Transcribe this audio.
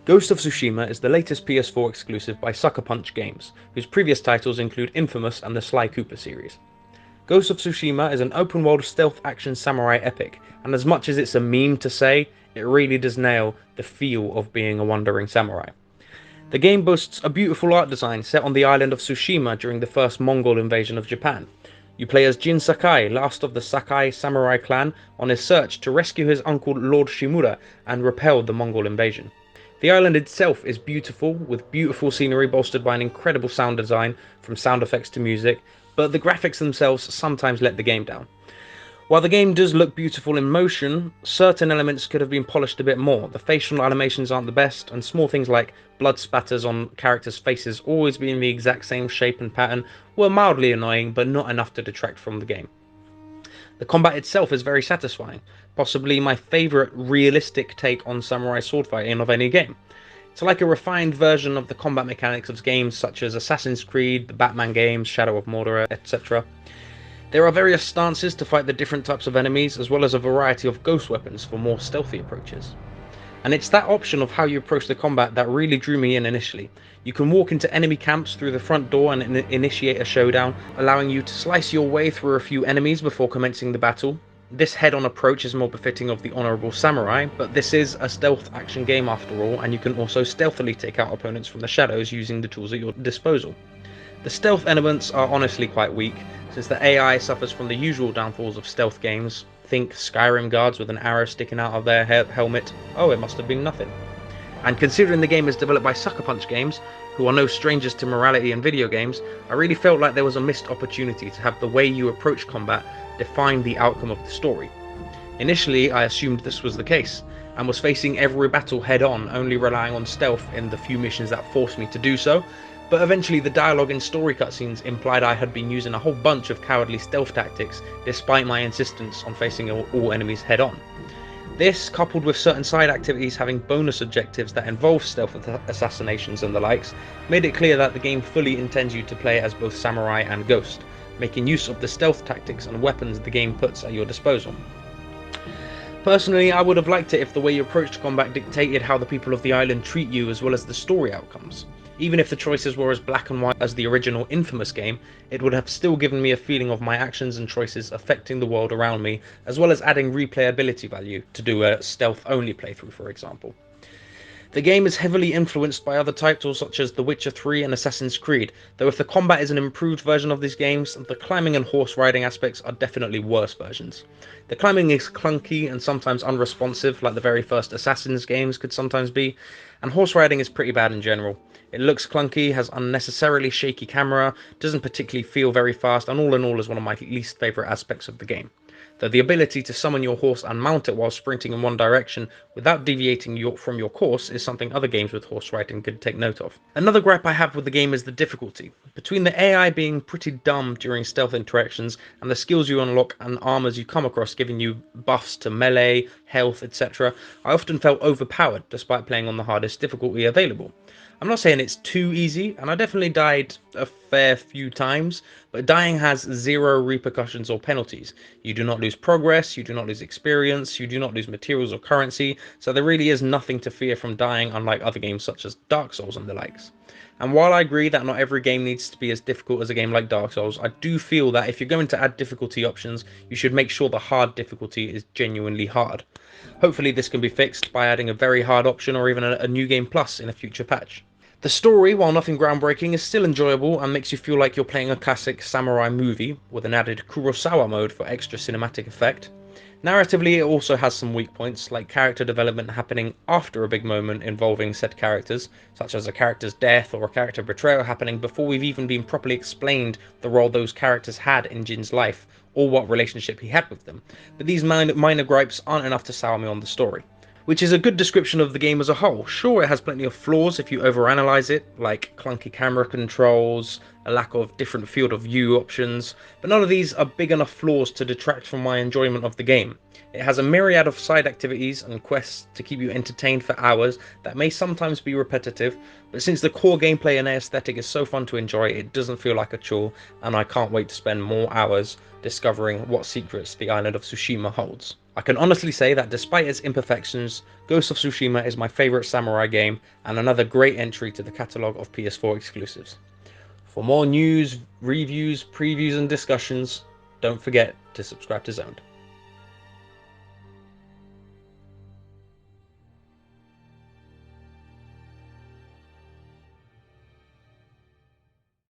Ghost of Tsushima is the latest PS4 exclusive by Sucker Punch Games, whose previous titles include Infamous and the Sly Cooper series. Ghost of Tsushima is an open-world stealth action samurai epic, and as much as it's a meme to say, it really does nail the feel of being a wandering samurai. The game boasts a beautiful art design set on the island of Tsushima during the first Mongol invasion of Japan. You play as Jin Sakai, last of the Sakai samurai clan, on his search to rescue his uncle Lord Shimura and repel the Mongol invasion. The island itself is beautiful, with beautiful scenery bolstered by an incredible sound design, from sound effects to music, but the graphics themselves sometimes let the game down. While the game does look beautiful in motion, certain elements could have been polished a bit more. The facial animations aren't the best, and small things like blood spatters on characters' faces always being the exact same shape and pattern were mildly annoying, but not enough to detract from the game. The combat itself is very satisfying, possibly my favourite realistic take on samurai sword fighting of any game. It's like a refined version of the combat mechanics of games such as Assassin's Creed, the Batman games, Shadow of Mordor, etc. There are various stances to fight the different types of enemies, as well as a variety of ghost weapons for more stealthy approaches. And it's that option of how you approach the combat that really drew me in initially. You can walk into enemy camps through the front door and initiate a showdown, allowing you to slice your way through a few enemies before commencing the battle. This head-on approach is more befitting of the honourable samurai, but this is a stealth action game after all, and you can also stealthily take out opponents from the shadows using the tools at your disposal. The stealth elements are honestly quite weak, since the AI suffers from the usual downfalls of stealth games. Think Skyrim guards with an arrow sticking out of their helmet. Oh, it must have been nothing. And considering the game is developed by Sucker Punch Games, who are no strangers to morality in video games, I really felt like there was a missed opportunity to have the way you approach combat define the outcome of the story. Initially, I assumed this was the case, and was facing every battle head-on, only relying on stealth in the few missions that forced me to do so, but eventually the dialogue and story cutscenes implied I had been using a whole bunch of cowardly stealth tactics, despite my insistence on facing all enemies head-on. This, coupled with certain side activities having bonus objectives that involve stealth assassinations and the likes, made it clear that the game fully intends you to play as both samurai and ghost, making use of the stealth tactics and weapons the game puts at your disposal. Personally, I would have liked it if the way you approached combat dictated how the people of the island treat you as well as the story outcomes. Even if the choices were as black and white as the original Infamous game, it would have still given me a feeling of my actions and choices affecting the world around me, as well as adding replayability value to do a stealth-only playthrough, for example. The game is heavily influenced by other titles such as The Witcher 3 and Assassin's Creed, though if the combat is an improved version of these games, the climbing and horse riding aspects are definitely worse versions. The climbing is clunky and sometimes unresponsive, like the very first Assassin's games could sometimes be, and horse riding is pretty bad in general. It looks clunky, has unnecessarily shaky camera, doesn't particularly feel very fast, and all in all is one of my least favourite aspects of the game. Though the ability to summon your horse and mount it while sprinting in one direction without deviating from your course is something other games with horse riding could take note of. Another gripe I have with the game is the difficulty. Between the AI being pretty dumb during stealth interactions and the skills you unlock and armors you come across giving you buffs to melee, health, etc., I often felt overpowered despite playing on the hardest difficulty available. I'm not saying it's too easy, and I definitely died a fair few times, but dying has zero repercussions or penalties. You do not lose progress, you do not lose experience, you do not lose materials or currency, so there really is nothing to fear from dying, unlike other games such as Dark Souls and the likes. And while I agree that not every game needs to be as difficult as a game like Dark Souls, I do feel that if you're going to add difficulty options, you should make sure the hard difficulty is genuinely hard. Hopefully this can be fixed by adding a very hard option or even a New Game Plus in a future patch. The story, while nothing groundbreaking, is still enjoyable and makes you feel like you're playing a classic samurai movie, with an added Kurosawa mode for extra cinematic effect. Narratively, it also has some weak points, like character development happening after a big moment involving said characters, such as a character's death or a character betrayal happening before we've even been properly explained the role those characters had in Jin's life, or what relationship he had with them, but these minor gripes aren't enough to sour me on the story. Which is a good description of the game as a whole. Sure, it has plenty of flaws if you overanalyze it, like clunky camera controls, a lack of different field of view options, but none of these are big enough flaws to detract from my enjoyment of the game. It has a myriad of side activities and quests to keep you entertained for hours that may sometimes be repetitive, but since the core gameplay and aesthetic is so fun to enjoy, it doesn't feel like a chore, and I can't wait to spend more hours discovering what secrets the island of Tsushima holds. I can honestly say that despite its imperfections, Ghost of Tsushima is my favourite samurai game and another great entry to the catalogue of PS4 exclusives. For more news, reviews, previews and discussions, don't forget to subscribe to Zoned.